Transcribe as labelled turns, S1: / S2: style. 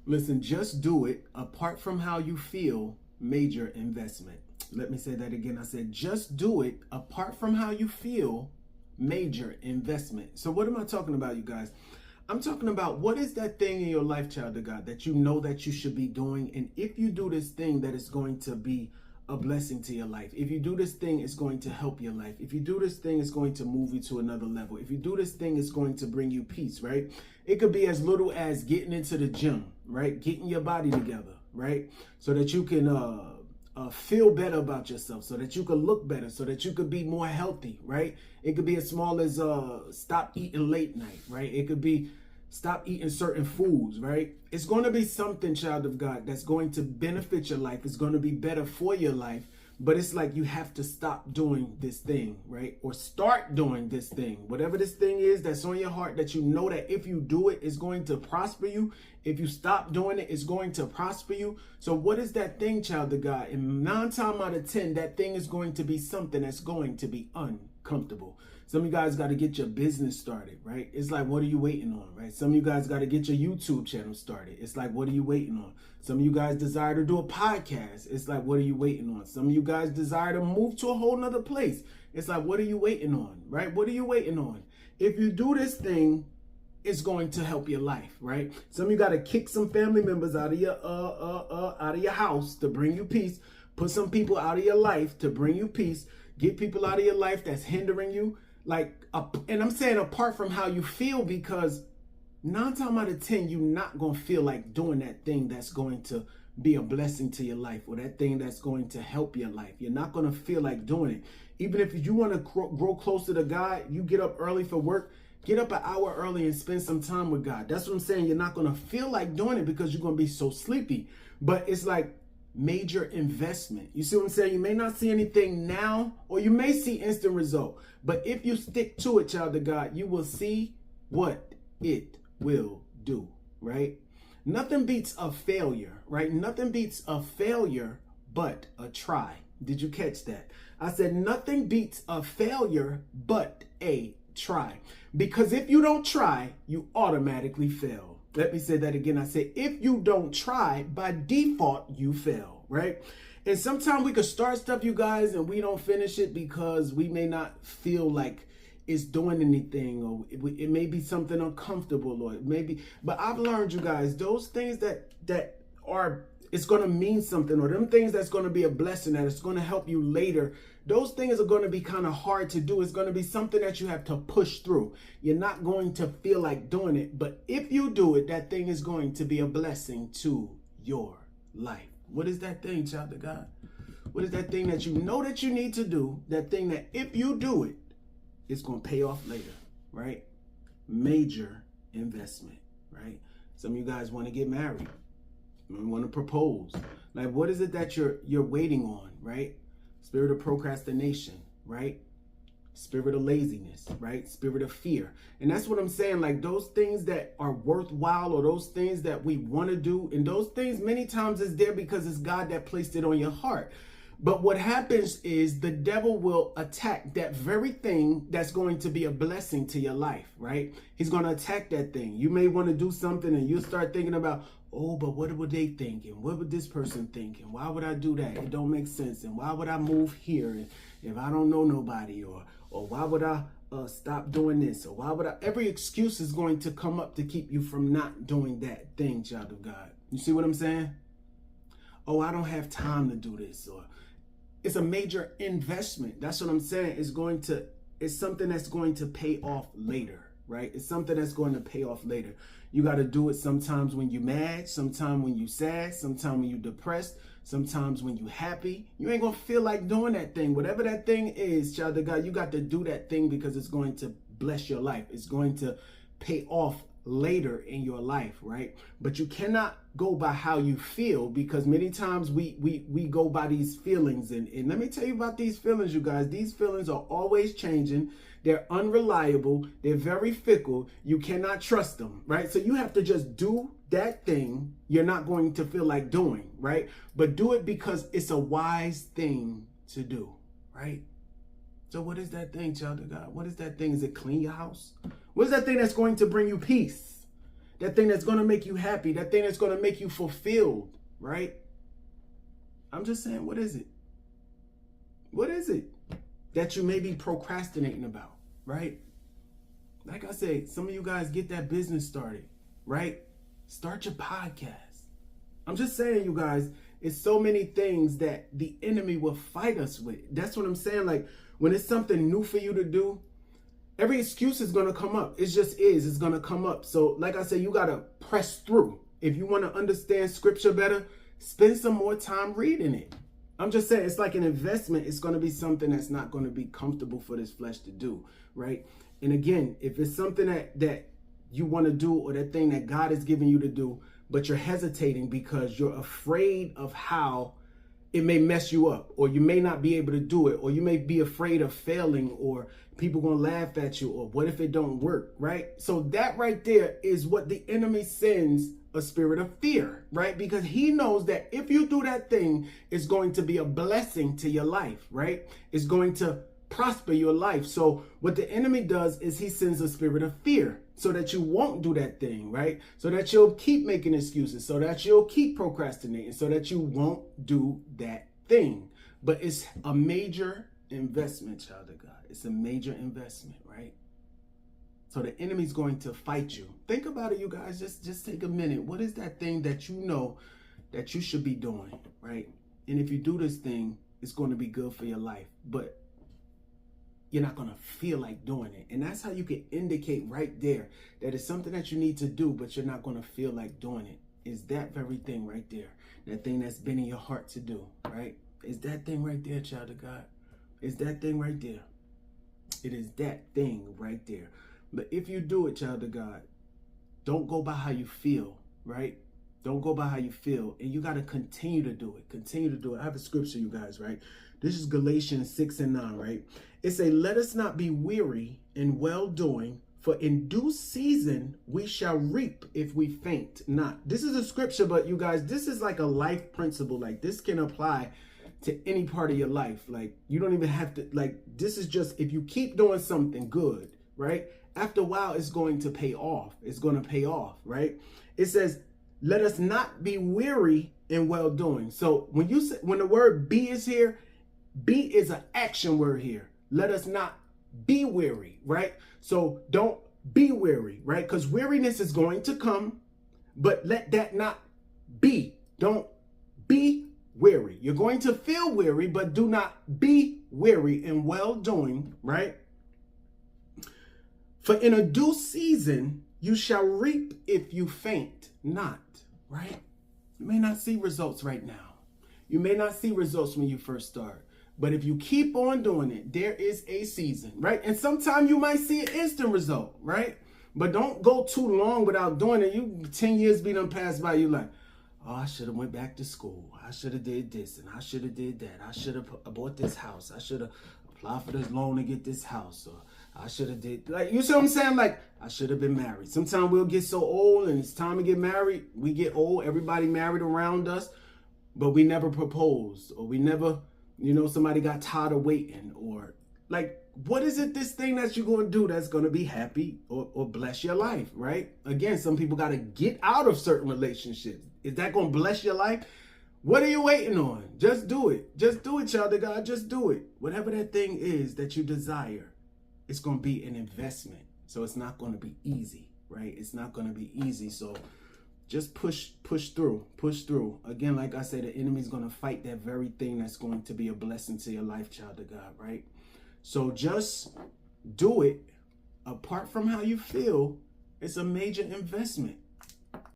S1: Listen, just do it. Apart from how you feel, major investment. Let me say that again. I said, just do it. Apart from how you feel, major investment. So what am I talking about, you guys? I'm talking about what is that thing in your life, child of God, that you know that you should be doing. And if you do this thing, that is going to be a blessing to your life. If you do this thing, it's going to help your life. If you do this thing, it's going to move you to another level. If you do this thing, it's going to bring you peace, right? It could be as little as getting into the gym, right? Getting your body together, right? So that you can feel better about yourself, so that you can look better, so that you could be more healthy, right? It could be as small as stop eating late night, right? It could be stop eating certain foods, right? It's going to be something, child of God, that's going to benefit your life. It's going to be better for your life. But it's like you have to stop doing this thing, right? Or start doing this thing. Whatever this thing is that's on your heart, that you know that if you do it, it's going to prosper you. If you stop doing it, it's going to prosper you. So what is that thing, child of God? And 9 times out of 10, that thing is going to be something that's going to be uncomfortable. Some of you guys got to get your business started, right? It's like, what are you waiting on, right? Some of you guys got to get your YouTube channel started. It's like, what are you waiting on? Some of you guys desire to do a podcast. It's like, what are you waiting on? Some of you guys desire to move to a whole nother place. It's like, what are you waiting on, right? What are you waiting on? If you do this thing, it's going to help your life, right? Some of you got to kick some family members out of your house to bring you peace. Put some people out of your life to bring you peace. Get people out of your life that's hindering you. And I'm saying apart from how you feel, because 9 times out of 10, you're not going to feel like doing that thing that's going to be a blessing to your life, or that thing that's going to help your life. You're not going to feel like doing it. Even if you want to grow closer to God, you get up early for work, get up an hour early and spend some time with God. That's what I'm saying. You're not going to feel like doing it because you're going to be so sleepy. But it's like major investment. You see what I'm saying? You may not see anything now, or you may see instant result. But if you stick to it, child of God, you will see what it will do, right? Nothing beats a failure, right? Nothing beats a failure but a try. Did you catch that? I said nothing beats a failure but a try. Because if you don't try, you automatically fail. Let me say that again. I said, if you don't try, by default, you fail, right? And sometimes we could start stuff, you guys, and we don't finish it because we may not feel like it's doing anything, or it may be something uncomfortable, or maybe. But I've learned, you guys, those things that are, it's going to mean something, or them things that's going to be a blessing, that it's going to help you later. Those things are going to be kind of hard to do. It's going to be something that you have to push through. You're not going to feel like doing it. But if you do it, that thing is going to be a blessing to your life. What is that thing, child of God? What is that thing that you know that you need to do? That thing that if you do it, it's going to pay off later, right? Major investment, right? Some of you guys want to get married. You want to propose. Like, what is it that you're waiting on, right? Spirit of procrastination, right? Spirit of laziness, right? Spirit of fear. And that's what I'm saying. Like, those things that are worthwhile, or those things that we want to do, and those things many times is there because it's God that placed it on your heart. But what happens is the devil will attack that very thing that's going to be a blessing to your life, right? He's going to attack that thing. You may want to do something and you'll start thinking about, oh, but what would they think? And what would this person think? And why would I do that? It don't make sense. And why would I move here if I don't know nobody? Or why would I stop doing this? Or why would I? Every excuse is going to come up to keep you from not doing that thing, child of God. You see what I'm saying? Oh, I don't have time to do this. Or it's a major investment. That's what I'm saying. It's something that's going to pay off later, right? It's something that's going to pay off later. You got to do it sometimes when you're mad, sometimes when you're sad, sometimes when you're depressed, sometimes when you're happy. You ain't going to feel like doing that thing. Whatever that thing is, child of God, you got to do that thing because it's going to bless your life. It's going to pay off later in your life, right? But you cannot go by how you feel, because many times we go by these feelings. And let me tell you about these feelings, you guys. These feelings are always changing. They're unreliable. They're very fickle. You cannot trust them, right? So you have to just do that thing you're not going to feel like doing, right? But do it because it's a wise thing to do, right? So what is that thing, child of God? What is that thing? Is it clean your house? What is that thing that's going to bring you peace? that thing that's going to make you happy, that thing that's going to make you fulfilled, right? I'm just saying, what is it? What is it that you may be procrastinating about, right? Like I say, some of you guys get that business started, right? Start your podcast. I'm just saying, you guys, it's so many things that the enemy will fight us with. That's what I'm saying. Like, when it's something new for you to do, every excuse is going to come up. It just is. It's going to come up. So, like I said, you got to press through. If you want to understand scripture better, spend some more time reading it. I'm just saying, it's like an investment. It's going to be something that's not going to be comfortable for this flesh to do, right? And again, if it's something that you want to do, or that thing that God is giving you to do, but you're hesitating because you're afraid of how it may mess you up, or you may not be able to do it, or you may be afraid of failing, or people gonna laugh at you, or what if it don't work, right? So that right there is what the enemy sends, a spirit of fear, right? Because he knows that if you do that thing, it's going to be a blessing to your life, right? It's going to prosper your life. So what the enemy does is he sends a spirit of fear so that you won't do that thing, right? So that you'll keep making excuses, so that you'll keep procrastinating, so that you won't do that thing. But it's a major investment, child of God. It's a major investment, right? So the enemy's going to fight you. Think about it, you guys. Just take a minute. What is that thing that you know that you should be doing, right? And if you do this thing, it's going to be good for your life, but you're not going to feel like doing it. And that's how you can indicate right there that it's something that you need to do, but you're not going to feel like doing it. Is that very thing right there. That thing that's been in your heart to do, right? Is that thing right there, child of God. Is that thing right there. It is that thing right there. But if you do it, child of God, don't go by how you feel, right? Don't go by how you feel. And you got to continue to do it. Continue to do it. I have a scripture, you guys, right? This is Galatians 6:9, right? It says, let us not be weary in well-doing, for in due season we shall reap if we faint not. This is a scripture, but you guys, this is like a life principle. Like, this can apply to any part of your life. Like, you don't even have to, like, this is just, if you keep doing something good, right? After a while, it's going to pay off. It's going to pay off, right? It says, let us not be weary in well-doing. So when you say, when the word be is here, be is an action word here. Let us not be weary, right? So don't be weary, right? Because weariness is going to come, but let that not be. Don't be weary. You're going to feel weary, but do not be weary in well-doing, right? For in a due season, you shall reap if you faint not, right? You may not see results right now. You may not see results when you first start. But if you keep on doing it, there is a season, right? And sometimes you might see an instant result, right? But don't go too long without doing it. You 10 years be done passed by, you like, oh, I should have went back to school. I should have did this and I should have did that. I should have bought this house. I should have applied for this loan to get this house. Or I should have did, like, you see what I'm saying? Like, I should have been married. Sometimes we'll get so old and it's time to get married. We get old, everybody married around us, but we never proposed, or we never, you know, somebody got tired of waiting, or like, what is it, this thing that you're going to do that's going to be happy or bless your life, right? Again, some people got to get out of certain relationships. Is that going to bless your life? What are you waiting on? Just do it. Just do it, child of God. Just do it. Whatever that thing is that you desire, it's going to be an investment. So it's not going to be easy, right? It's not going to be easy. So just push through. Again, like I said, the enemy's going to fight that very thing that's going to be a blessing to your life, child of God, right? So just do it. Apart from how you feel, it's a major investment.